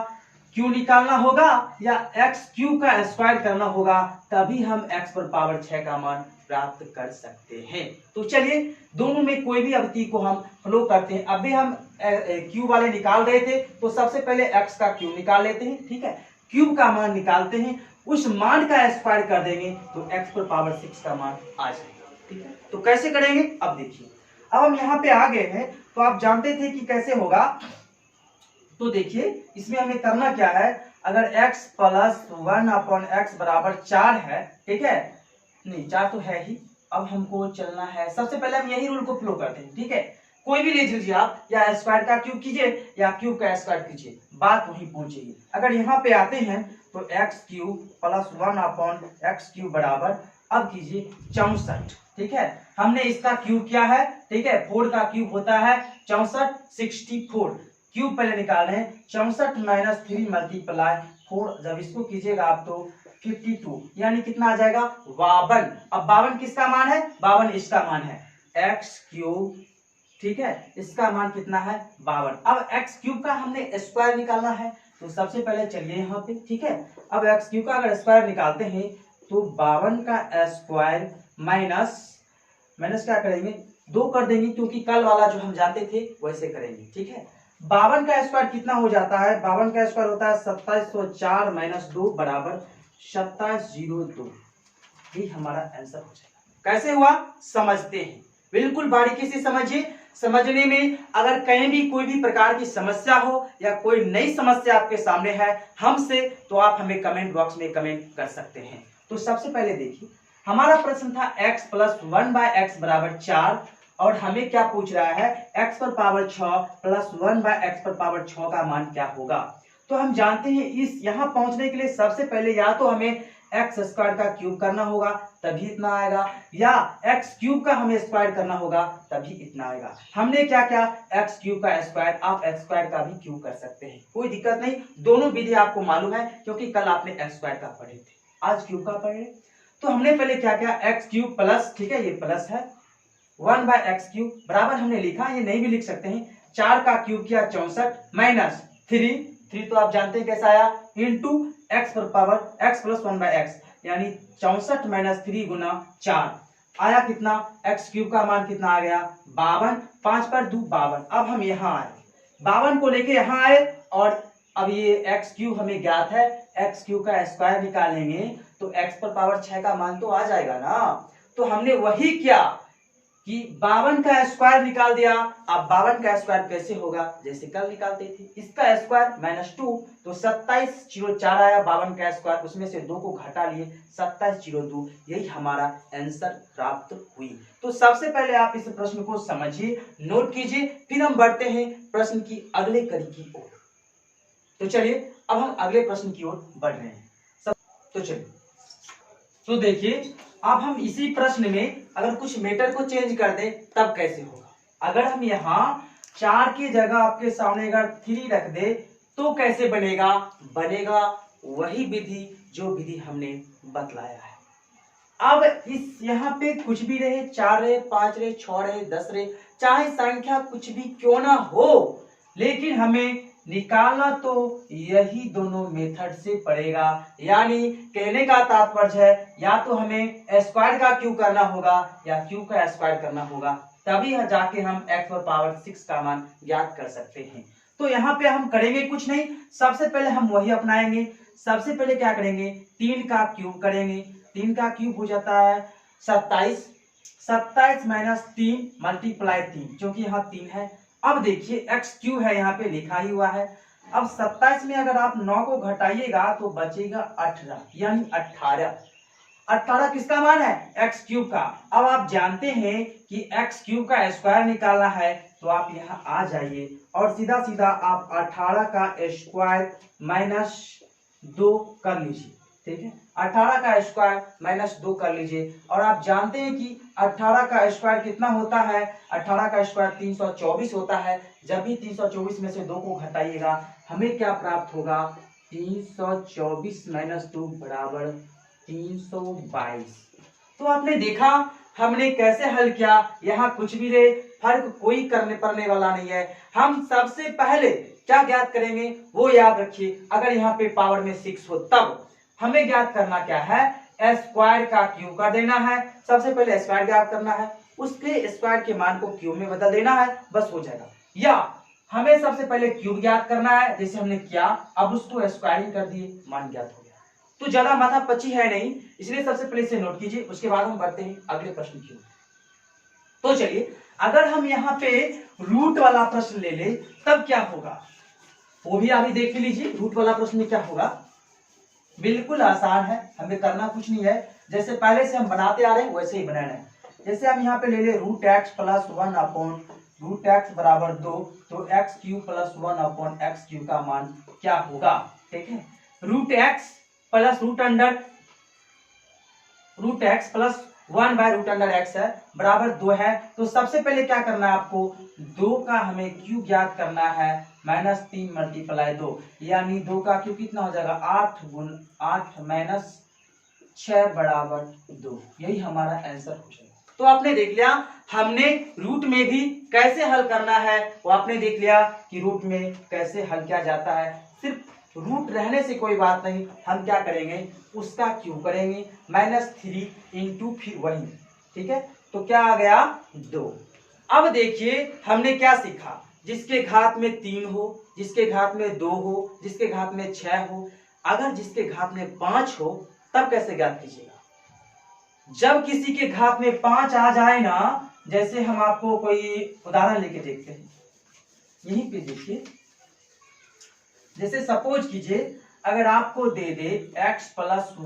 क्यू निकालना होगा या x क्यूब का स्क्वायर करना होगा, तभी हम x पर पावर 6 का मान प्राप्त कर सकते हैं। तो चलिए दोनों में कोई भी अवधि को हम फ्लो करते हैं। अभी हम क्यूब वाले निकाल रहे थे, तो सबसे पहले x का क्यूब निकाल लेते हैं, ठीक है। क्यूब का मान निकालते हैं, उस मान का स्क्वायर कर देंगे तो x पर पावर 6 का मान आ जाएगा, ठीक है। तो कैसे करेंगे अब देखिए। अब हम यहाँ पे आ गए हैं, तो आप जानते थे कि कैसे होगा, तो देखिए इसमें हमें करना क्या है। अगर x प्लस 1/x बराबर 4 है, ठीक है, नहीं 4 तो है ही, अब हमको चलना है, सबसे पहले हम यही रूल को फ्लो करते हैं, ठीक है। कोई भी ले लीजिए आप, या स्क्वायर का क्यूब कीजिए या क्यूब का स्क्वायर कीजिए, बात वहीं पहुंचेगी। अगर यहाँ पे आते हैं तो x cube plus 1/x cube बराबर, अब कीजिए 64, ठीक है। हमने इसका क्यूब किया है, ठीक है, 4 का क्यूब होता है 64, 64 क्यूब पहले निकाल रहे हैं, 64 - 3 मल्टीप्लाई 4, जब इसको कीजिएगा आप तो 52, यानी कितना आ जाएगा 52। अब 52 किसका मान है, 52 इसका मान है, x क्यूब, ठीक है, इसका मान कितना है 52। अब x क्यूब का हमने स्क्वायर निकालना है, तो सबसे पहले चलिए यहाँ पे, ठीक है। अब x क्यूब का अगर स्क्वायर निकालते हैं तो 52 का स्क्वायर माइनस क्या करेंगे, 2 कर देंगे, क्योंकि कल वाला जो हम जानते थे वैसे करेंगे, ठीक है। 52 का स्क्वायर कितना हो जाता है, 52 का स्क्वायर होता है 2704 - 2 बराबर 2702, ये हमारा आंसर हो जाएगा। कैसे हुआ समझते हैं, बिल्कुल बारीकी से समझिए। समझने में अगर कहीं भी कोई भी प्रकार की समस्या हो या कोई नई समस्या आपके सामने है हमसे, तो आप हमें कमेंट बॉक्स में कमेंट कर सकते हैं। तो सबसे पहले देखिए हमारा प्रश्न था x प्लस 1/x बराबर 4, और हमें क्या पूछ रहा है, x पर पावर 6 प्लस 1/x पर पावर 6 का मान क्या होगा। तो हम जानते हैं इस यहाँ पहुंचने के लिए सबसे पहले या तो हमें x स्क्वायर का क्यूब करना होगा तभी इतना आएगा, या x क्यूब का हमें स्क्वायर करना होगा तभी इतना आएगा। हमने क्या किया, x क्यूब का स्क्वायर, आप x स्क्वायर का भी क्यूब कर सकते हैं, कोई दिक्कत नहीं, दोनों विधि आपको मालूम है, क्योंकि कल आपने x स्क्वायर का पढ़े थे, आज क्यूब का पढ़े। तो हमने पहले क्या किया, x क्यूब प्लस, ठीक है, ये प्लस है, 1/x क्यूब बराबर हमने लिखा, ये नहीं भी लिख सकते हैं, 4 का क्यूब किया 64 माइनस 3 तो आप जानते हैं कैसा आया, इंटू x पर पावर x प्लस 1/x, यानी 64 - 3 गुना 4 आया कितना, x क्यूब का मान कितना आ गया 52, 5 पर 2 52। अब हम यहाँ आए, 52 को लेके यहाँ आए, और अब ये x क्यूब हमें ज्ञात है, x क्यूब का स्क्वायर निकालेंगे तो x पर पावर 6 का मान तो आ जाएगा ना। तो हमने वही किया, कि 52 का स्क्वायर निकाल दिया। अब 52 का स्क्वायर कैसे होगा, जैसे कल निकालते थे, इसका स्क्वायर -2, तो 2704 आया 52 का स्क्वायर, उसमें से 2 को घटा लिए 2702, यही हमारा आंसर प्राप्त हुई। तो सबसे पहले आप इस प्रश्न को समझिए, नोट कीजिए, फिर हम बढ़ते हैं प्रश्न की अगले कड़ी की ओर। तो चलिए अब हम अगले प्रश्न की ओर बढ़ रहे हैं। तो चलिए, तो देखिए अब हम इसी प्रश्न में अगर कुछ मेटर को चेंज कर दें तब कैसे होगा। अगर हम यहाँ 4 की जगह आपके सामने अगर 3 रख दे तो कैसे बनेगा, बनेगा वही विधि जो विधि हमने बतलाया है। अब इस यहाँ पे कुछ भी रहे, 4 रहे, 5 रहे, 6 रहे, 10 रहे, चाहे संख्या कुछ भी क्यों ना हो, लेकिन हमें निकालना तो यही दोनों मेथड से पड़ेगा। यानी कहने का तात्पर्य है या तो हमें स्क्वायर का क्यूब करना होगा या क्यूब का स्क्वायर करना होगा, तभी जाके हम x⁻6 का मान ज्ञात कर सकते हैं। तो यहाँ पे हम करेंगे कुछ नहीं, सबसे पहले हम वही अपनाएंगे। सबसे पहले क्या करेंगे, 3 का क्यूब करेंगे। 3 का क्यूब हो जाता है 27, 27 - 3 × 3, क्योंकि यहाँ 3 है। अब देखिए एक्स क्यूब है, यहाँ पे लिखा ही हुआ है। अब 27 में अगर आप 9 को घटाइएगा तो बचेगा 18, यानी 18। 18 किसका मान है, एक्स क्यूब का। अब आप जानते हैं कि एक्स क्यूब का स्क्वायर निकालना है, तो आप यहाँ आ जाइए और सीधा सीधा आप 18 का स्क्वायर -2 कर लीजिए। ठीक है, 18 का स्क्वायर -2 कर लीजिए। और आप जानते हैं कि 18 का स्क्वायर कितना होता है, 18 का स्क्वायर 324 होता है। जब भी 324 में से 2 को घटाइएगा हमें क्या प्राप्त होगा, 324 - 2 = 322। तो आपने देखा हमने कैसे हल किया, यहाँ कुछ भी रहे फर्क कोई करने पड़ने वाला नहीं है। हम सबसे पहले क्या ज्ञात करेंगे वो याद रखिए, अगर यहाँ पे पावर में 6 हो तब हमें ज्ञात करना क्या है, स्क्वायर का क्यूब कर देना है। सबसे पहले स्क्वायर ज्ञात करना है, उसके स्क्वायर के मान को क्यूब में बदल देना है, बस हो जाएगा। या हमें सबसे पहले क्यूब ज्ञात करना है, जैसे हमने किया, अब उसको स्क्वायरिंग कर दिए, मान ज्ञात हो गया। तो ज्यादा माथा पची है नहीं, इसलिए सबसे पहले इसे नोट कीजिए, उसके बाद हम बढ़ते हैं अगले प्रश्न की ओर। तो चलिए, अगर हम यहाँ पे रूट वाला प्रश्न ले ले तब क्या होगा, वो भी अभी देख लीजिए। रूट वाला प्रश्न में क्या होगा, बिल्कुल आसान है, हमें करना कुछ नहीं है, जैसे पहले से हम बनाते आ रहे हैं वैसे ही बनाना है। जैसे हम यहाँ पे ले ले √x + 1/√x = 2, तो x³ + 1/x³ का मान क्या होगा। ठीक है, √x + √1/√x है बराबर 2 है। तो सबसे पहले क्या करना है आपको, 2 का हमें क्यूब ज्ञात करना है, -3 × 2, यानी 2 का क्यूब कितना हो जाएगा, 8 × 8 - 6 = 2, यही हमारा आंसर हो जाएगा। तो आपने देख लिया हमने रूट में भी कैसे हल करना है, वो आपने देख लिया कि रूट में कैसे हल किया जाता है। सिर्फ रूट रहने से कोई बात नहीं, हम क्या करेंगे, उसका क्यूब करेंगे, -3 × फिर वही। ठीक है, तो क्या आ गया, 2। अब देखिए हमने क्या सीखा, जिसके घात में 3 हो, जिसके घात में 2 हो, जिसके घात में 6 हो, अगर जिसके घात में 5 हो तब कैसे ज्ञात कीजिएगा। जब किसी के घात में 5 आ जाए ना, जैसे हम आपको कोई उदाहरण लेके देखते हैं, यहीं पे देखिए, जैसे सपोज कीजिए अगर आपको दे दे x +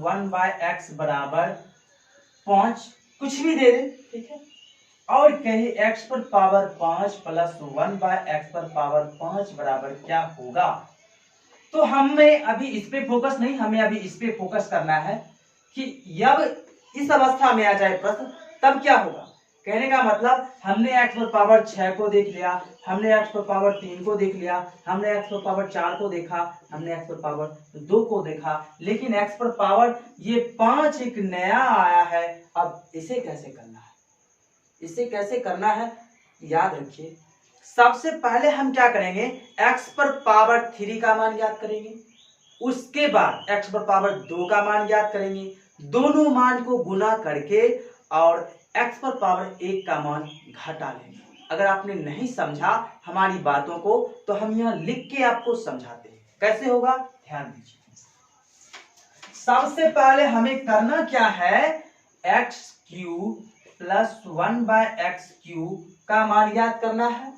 1/x = 5, कुछ भी दे दे, ठीक है, और कहे x पर पावर 5 + 1/x पर पावर 5 बराबर क्या होगा। तो हमें अभी इस पे फोकस नहीं, हमें अभी इस पे फोकस करना है कि जब इस अवस्था में आ जाए प्रश्न तब क्या होगा। कहने का मतलब हमने x पर पावर 6 को देख लिया, हमने x पर पावर 3 को देख लिया, हमने x पर पावर 4 को देखा, हमने x पर पावर 2 को देखा, लेकिन x पर पावर ये 5 एक नया आया है। अब इसे कैसे करना है, इसे कैसे करना है, याद रखिए सबसे पहले हम क्या करेंगे, x पर पावर 3 का मान ज्ञात करेंगे, उसके बाद x पर पावर 2 का मान ज्ञात करेंगे, दोनों मान को गुना करके और x पर पावर 1 का मान घटा लेंगे। अगर आपने नहीं समझा हमारी बातों को तो हम यहाँ लिख के आपको समझाते हैं, कैसे होगा ध्यान दीजिए। सबसे पहले हमें करना क्या है, x³ प्लस 1/x³ का मान ज्ञात करना है।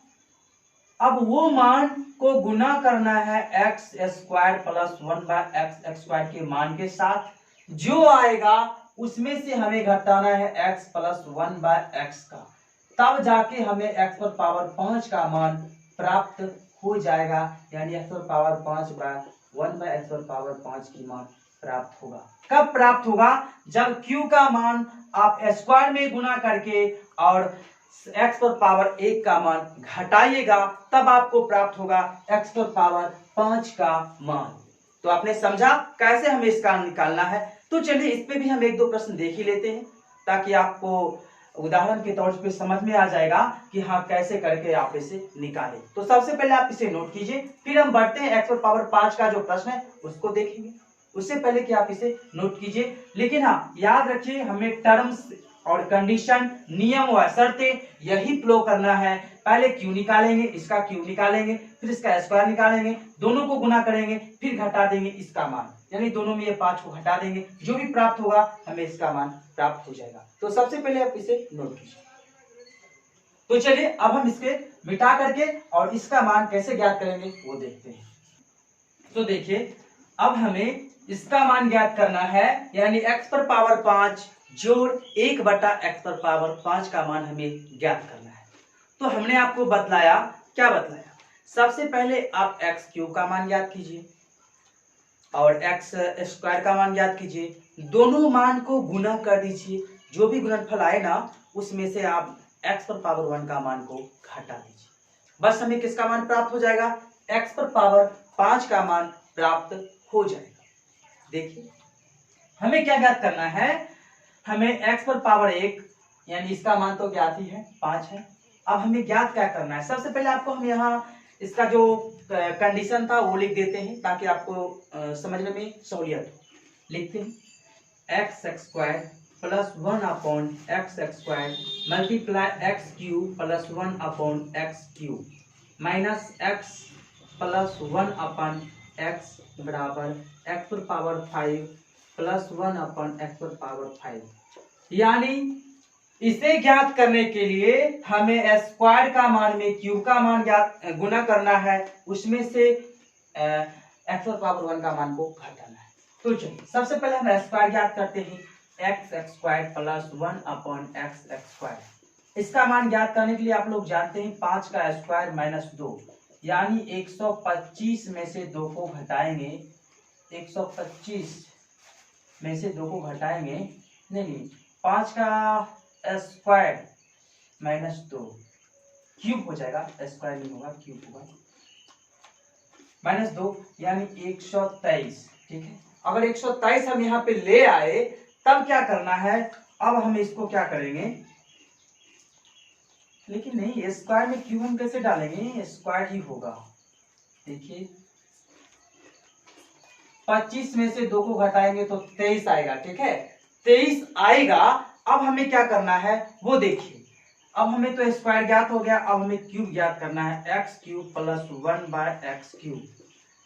अब वो मान को गुना करना है x² प्लस 1/x² के मान के साथ, जो आएगा उसमें से हमें घटाना है x प्लस 1/x का, तब जाके हमें x पर पावर 5 का मान प्राप्त हो जाएगा, यानी x पर पावर 5/1/x पर पावर 5 की मान प्राप्त होगा। कब प्राप्त होगा? जब q का मान आप स्क्वायर में गुना करके और x पर पावर 1 का मान घटाइएगा, तब आपको प्राप्त होगा x पर पावर 5 का मान। तो आपने समझा कैसे हमें इसका निकालना है। तो चलिए इस पे भी हम एक दो प्रश्न देख ही लेते हैं, ताकि आपको उदाहरण के तौर पे समझ में आ जाएगा कि हाँ कैसे करके आप इसे निकालें। तो सबसे पहले आप इसे नोट कीजिए, फिर हम बढ़ते हैं x पर पावर 5 का जो प्रश्न है उसको देखेंगे। उससे पहले कि आप इसे नोट कीजिए, लेकिन हाँ याद रखिए हमें टर्म्स और कंडीशन, नियम व शर्तें यही फ्लो करना है। पहले क्यू निकालेंगे, इसका क्यू निकालेंगे, फिर इसका स्क्वायर निकालेंगे, दोनों को गुना करेंगे, फिर घटा देंगे इसका मान, यानी दोनों में ये 5 को घटा देंगे, जो भी प्राप्त होगा हमें इसका मान प्राप्त हो जाएगा। तो सबसे पहले आप इसे नोट कीजिए। तो चलिए अब हम इसके मिटा करके और इसका मान कैसे ज्ञात करेंगे वो देखते हैं। तो देखिए अब हमें इसका मान ज्ञात करना है, यानी x पर पावर 5 जोड़ 1/x पर पावर 5 का मान हमें ज्ञात करना है। तो हमने आपको बतलाया, क्या बतलाया? सबसे पहले आप x³ का मान ज्ञात कीजिए और x² का मान ज्ञात कीजिए, दोनों मान को गुना कर दीजिए, जो भी गुणनफल आए ना उसमें से आप x पर पावर 1 का मान को घटा दीजिए, बस हमें किसका मान प्राप्त हो जाएगा? x पर पावर 5 का मान प्राप्त हो जाएगा। देखिए हमें क्या ज्ञात करना है, हमें x पर पावर 1 यानी इसका मान तो ज्ञात ही है 5 है। अब हमें ज्ञात क्या करना है? सबसे पहले आपको हम यहाँ इसका जो कंडीशन था वो लिख देते हैं, ताकि आपको समझने में सहूलियत हो। लिखते हैं x² plus 1/x² multiply x³ plus 1/x³ minus x plus 1/x बराबर x पर पावर 5 प्लस 1/x पर पावर 5। यानी इसे ज्ञात करने के लिए हमें स्क्वायर का मान में क्यूब का मान ज्ञात गुना करना है, उसमें से x पर पावर 1 का मान को घटाना है। तो चलिए सबसे पहले हम स्क्वायर ज्ञात करते हैं, x² प्लस 1/x²। इसका मान ज्ञात करने के लिए आप लोग जानते हैं 5 का स्क्वायर माइनस 2, यानी 125 में से 2 को घटाएंगे, 125 में से 2 को घटाएंगे, नहीं 5 का स्क्वायर माइनस 2 क्यूब हो जाएगा, स्क्वायर नहीं होगा क्यूब होगा, माइनस 2 यानी 123। ठीक है, अगर 123 हम यहाँ पे ले आए तब क्या करना है? अब हम इसको क्या करेंगे, लेकिन नहीं स्क्वायर में क्यूब हम कैसे डालेंगे? स्क्वायर ही होगा। देखिए 25 में से 2 को घटाएंगे तो 23 आएगा। ठीक है 23 आएगा। अब हमें क्या करना है वो देखिए, अब हमें तो स्क्वायर ज्ञात हो गया, अब हमें क्यूब ज्ञात करना है, x³ प्लस 1/x³।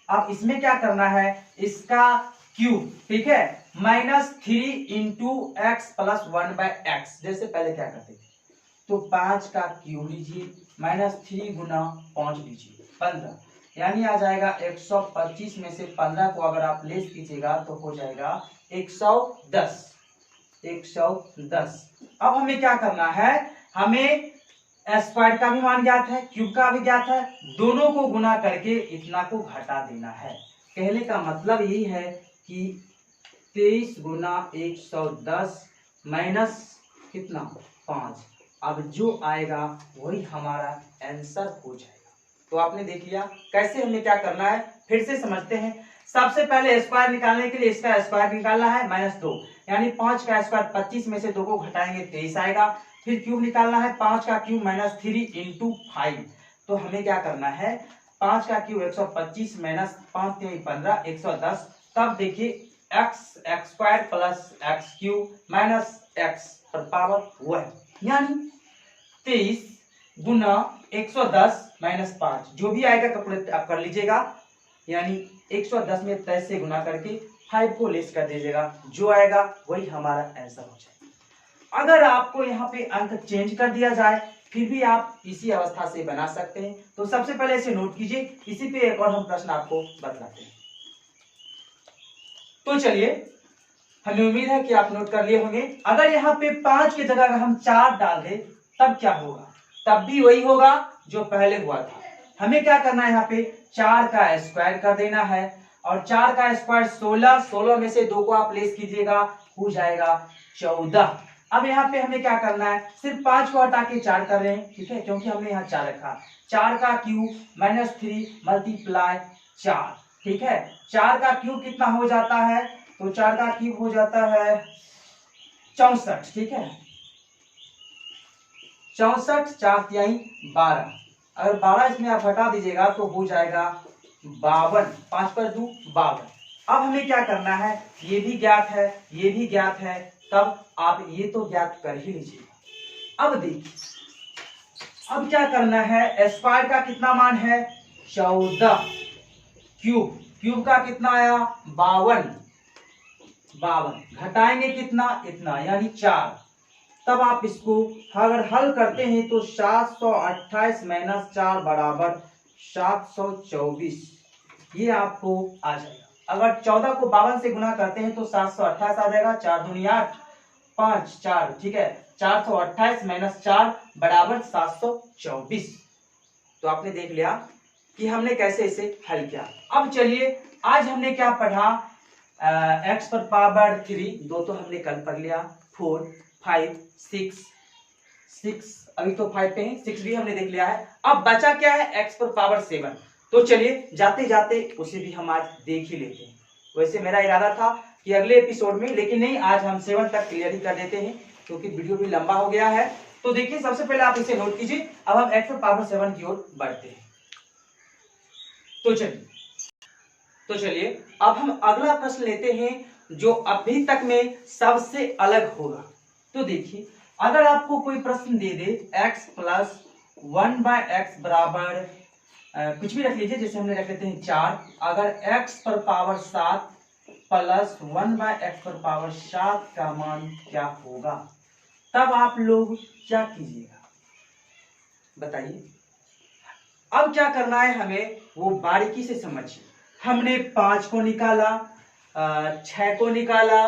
अब इसमें क्या करना है? इसका क्यूब, ठीक है, -3 इंटू x प्लस 1/x, जैसे पहले क्या करते थे। तो 5 का क्यूब लीजिए, -3 गुना 5 लीजिए 15, यानी आ जाएगा 125 में से 15 को अगर आप लेस कीजिएगा तो हो जाएगा 110। अब हमें क्या करना है? हमें स्क्वायर का भी मान ज्ञात है, क्यूब का भी ज्ञात है, दोनों को गुना करके इतना को घटा देना है। कहने का मतलब यही है कि 23 गुना 110 माइनस कितना 5, अब जो आएगा वही हमारा आंसर हो जाएगा। तो आपने देख लिया कैसे हमें क्या करना है, फिर से समझते हैं। सबसे पहले स्क्वायर निकालने के लिए इसका स्क्वायर निकालना है -2, यानी 5 का स्क्वायर 25 में से 2 को घटाएंगे 23 आएगा। फिर क्यूब निकालना है, 5 का क्यूब -3 इंटू 5। तो हमें क्या करना है? 5 का क्यूब 125 माइनस 5 3 15 110। तब देखिए x² plus x³ minus x पर पावर 1, यानी 23 गुना 110 माइनस 5, जो भी आएगा कैलकुलेट आप कर लीजिएगा, यानी 110 में 23 से गुना करके 5 को लेस कर दीजिएगा, जो आएगा वही हमारा आंसर हो जाएगा। अगर आपको यहाँ पे अंक चेंज कर दिया जाए फिर भी आप इसी अवस्था से बना सकते हैं। तो सबसे पहले इसे नोट कीजिए, इसी पे एक और हम प्रश्न आपको बतलाते हैं। तो चलिए, हमें उम्मीद है कि आप नोट कर लिए होंगे। अगर यहाँ पे 5 की जगह अगर हम 4 डाल दें तब क्या होगा? तब भी वही होगा जो पहले हुआ था। हमें क्या करना है, यहाँ पे 4 का स्क्वायर कर देना है और 4 का स्क्वायर 16 में से 2 को आप लेस कीजिएगा, हो जाएगा 14। अब यहाँ पे हमें क्या करना है, सिर्फ 5 को हटा के 4 कर रहे हैं, ठीक है, क्योंकि हमने यहाँ 4 रखा। 4 का क्यूब -3 मल्टीप्लाई 4, ठीक है। 4 का क्यूब कितना हो जाता है? तो 4 का क्यूब हो जाता है 64, ठीक है। 64, 4 तिहाई 12। अगर 12 इसमें आप हटा दीजिएगा तो हो जाएगा 52, 5 पर 2 52। अब हमें क्या करना है, ये भी ज्ञात है, ये भी ज्ञात है, तब आप ये तो ज्ञात कर ही लीजिएगा। अब देखिए, अब क्या करना है, स्क्वायर का कितना मान है? 14। क्यूब का कितना आया? 52। घटाएंगे कितना? इतना, यानी 4। तब आप इसको अगर हल करते हैं तो 728 - 4 बराबर 724, ये आपको आ जाएगा। अगर 14 को 52 से गुना करते हैं तो 728 आ जाएगा। 4 दूनी 8, 5 4, ठीक है। 428 - 4 बराबर 724। तो आपने देख लिया कि हमने कैसे इसे हल किया। अब चलिए, आज हमने क्या पढ़ा? x पर पावर 3, 2 तो हमने कल पढ़ लिया, 4 5 6, अभी तो 5 पे है, 6 भी हमने देख लिया है। अब बचा क्या है? x पर पावर 7। तो चलिए, जाते जाते उसे भी हम आज देख ही लेते हैं। वैसे मेरा इरादा था कि अगले एपिसोड में, लेकिन नहीं, आज हम 7 तक क्लियर ही कर देते हैं क्योंकि वीडियो भी लंबा हो गया है। तो देखिए, सबसे पहले आप इसे नोट कीजिए। अब हम x पर पावर 7 की ओर बढ़ते हैं। तो चलिए, अब हम अगला प्रश्न लेते हैं जो अभी तक में सबसे अलग होगा। तो देखिए, अगर आपको कोई प्रश्न दे दे x + 1/x बराबर कुछ भी रख लीजिए, जैसे हमने रख लेते हैं 4। अगर x पर पावर 7 + 1/x पर पावर 7 का मान क्या होगा, तब आप लोग क्या कीजिएगा बताइए। अब क्या करना है हमें, वो बारीकी से समझिए। हमने 5 को निकाला, 6 को निकाला,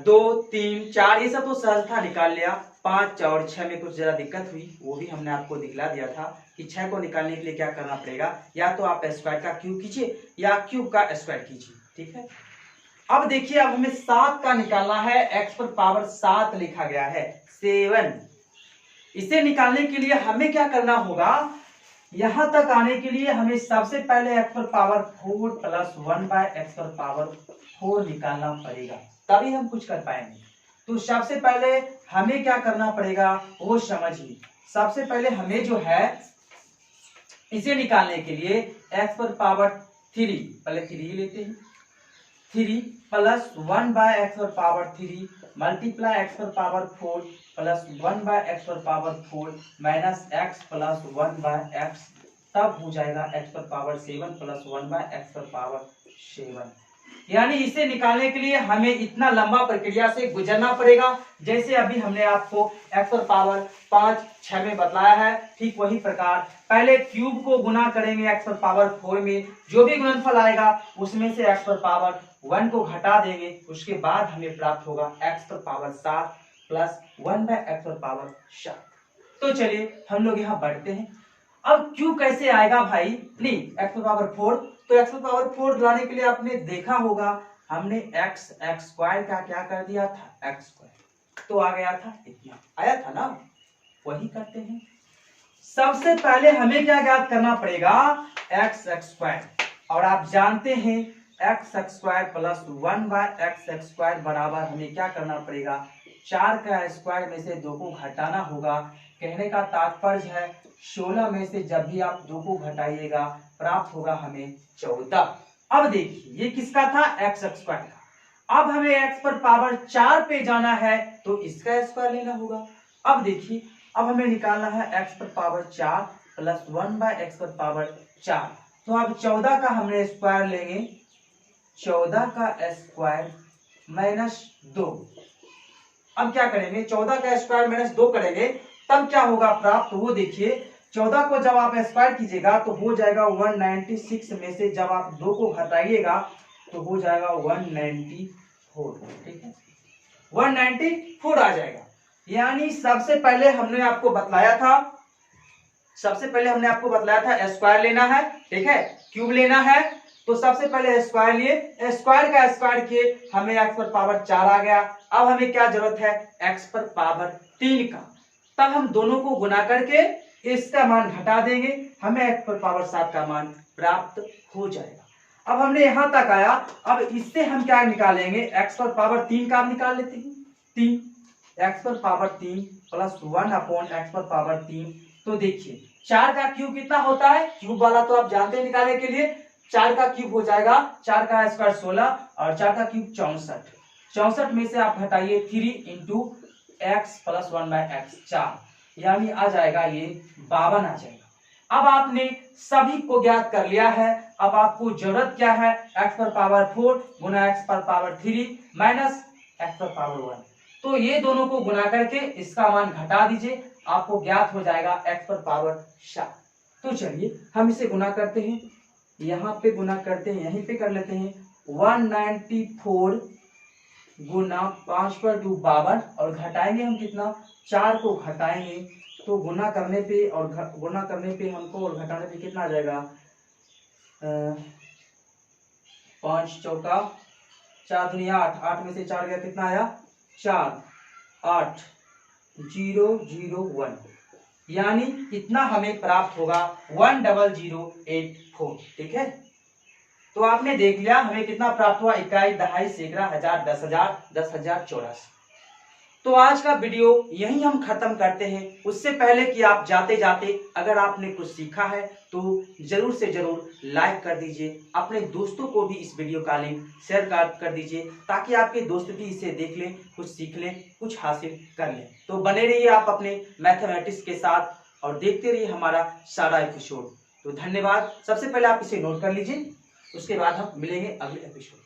2 3 4, ये सब तो सहज था, निकाल लिया। 5 और 6 में कुछ जरा दिक्कत हुई, वो भी हमने आपको दिखला दिया था कि 6 को निकालने के लिए क्या करना पड़ेगा, या तो आप स्क्वायर का क्यूब कीजिए या क्यूब का स्क्वायर कीजिए, ठीक है। अब देखिए, अब हमें 7 का निकालना है। x पर पावर 7 लिखा गया है, 7। इसे निकालने के लिए हमें क्या करना होगा, यहां तक आने के लिए हमें सबसे पहले x पर पावर 4 + 1/x पर पावर 4 निकालना पड़ेगा, तभी हम कुछ कर पाएंगे। तो सबसे पहले हमें क्या करना पड़ेगा वो समझिए। सबसे पहले हमें जो है, इसे निकालने के लिए x पर पावर 3, पहले 3 ही लेते हैं, 3 + 1/x पर पावर 3 मल्टीप्लाई x पर पावर 4 + 1/x पर पावर 4 माइनस x + 1/x, तब हो जाएगा x पर पावर 7 + 1/x पर पावर 7। यानी इसे निकालने के लिए हमें इतना लंबा प्रक्रिया से गुजरना पड़ेगा, जैसे अभी हमने आपको x पर पावर 5 6 में बतलाया है। ठीक वही प्रकार पहले क्यूब को गुना करेंगे x पर पावर 4 में, जो भी गुणनफल आएगा उसमें से x पर पावर 1 को घटा देंगे, उसके बाद हमें प्राप्त होगा x पर पावर 7 + 1/x पर पावर 7। तो चलिए हम लोग यहाँ बढ़ते हैं। अब क्यूब कैसे आएगा भाई, नहीं x पर पावर 4, तो x पर पावर 4 लाने के लिए आपने देखा होगा हमने x स्क्वायर का क्या कर दिया था, x स्क्वायर, तो आ गया था, इतना आया था ना, वही करते हैं। सबसे पहले हमें क्या ज्ञात करना पड़ेगा, x स्क्वायर, और आप जानते हैं x स्क्वायर + 1/x स्क्वायर बराबर हमें क्या करना पड़ेगा, 4 का स्क्वायर में से 2 को घटाना होगा। कहने का तात्पर्य है 16 में से जब भी आप 2 को घटाइएगा प्राप्त होगा हमें 14। अब देखिए ये किसका था, x स्क्वायर का। अब हमें x पर पावर 4 पे जाना है तो इसका स्क्वायर लेना होगा। अब देखिए, अब हमें निकालना है x पर पावर 4 + 1/x पर पावर 4, तो अब 14 का हमने स्क्वायर लेंगे, 14 का स्क्वायर -2, अब क्या करेंगे, 14 का स्क्वायर माइनस 2 करेंगे तब क्या होगा प्राप्त, तो वो देखिए 14 को जब आप स्क्वायर कीजिएगा तो हो जाएगा 196 में से जब आप 2 को घटाइएगा तो हो जाएगा 194, ठीक है 194 आ जाएगा। यानी सबसे पहले हमने आपको बतलाया था स्क्वायर लेना है, ठीक है क्यूब लेना है, तो सबसे पहले स्क्वायर लिए, स्क्वायर का स्क्वायर किए हमें x पर पावर 4 आ गया। अब हमें क्या जरूरत है, x पर पावर 3 का, तब हम दोनों को गुना करके इसका मान घटा देंगे, हमें x पर पावर 7 का मान प्राप्त हो जाएगा। अब हमने यहां तक आया, अब इससे हम क्या निकालेंगे, x पर पावर 3 का निकाल लेते हैं, 3 x पर पावर 3 प्लस 1 अपॉन x पर पावर 3। तो देखिए 4 का क्यूब कितना होता है, क्यूब वाला तो आप जानते हैं निकालने के लिए, 4 का क्यूब हो जाएगा, 4 का स्क्वायर 16 और 4 का क्यूब 64, 64 में से आप घटाइए 3 into x plus 1 by x 4, यानी आ जाएगा ये 52 आ जाएगा। अब आपने सभी को ज्ञात कर लिया है, अब आपको जरूरत क्या है, x पर पावर 4 गुना x पर पावर 3 माइनस x पर पावर 1, तो ये दोनों को गुना करके इसका मान घटा दीजिए, आपको ज्ञात हो जाएगा x पर पावर 7। तो चलिए हम इसे गुना करते हैं, यहाँ पे गुना करते हैं, यहीं पे कर लेते हैं, 194 गुना 5 पर 2 52 और घटाएंगे हम कितना, 4 को घटाएंगे तो गुना करने पे और गुना करने पे हमको और घटाने पे कितना आ जाएगा, 5 चौका 4 दुनिया 8, 8 में से 4 गया कितना आया 4, 8 0 0 1, यानी इतना हमें प्राप्त होगा 10084, ठीक है। तो आपने देख लिया हमें कितना प्राप्त हुआ, इकाई, दहाई, सैकड़ा, हजार, 10,000, 10,000 84। तो आज का वीडियो यहीं हम खत्म करते हैं। उससे पहले कि आप जाते जाते अगर आपने कुछ सीखा है तो जरूर से जरूर लाइक कर दीजिए, अपने दोस्तों को भी इस वीडियो का लिंक शेयर कर दीजिए ताकि आपके दोस्त भी इसे देख लें, कुछ सीख लें, कुछ हासिल कर लें। तो बने रहिए आप अपने मैथमेटिक्स के साथ और देखते रहिए हमारा सारा एपिसोड। तो धन्यवाद। सबसे पहले आप इसे नोट कर लीजिए, उसके बाद हम मिलेंगे अगले एपिसोड।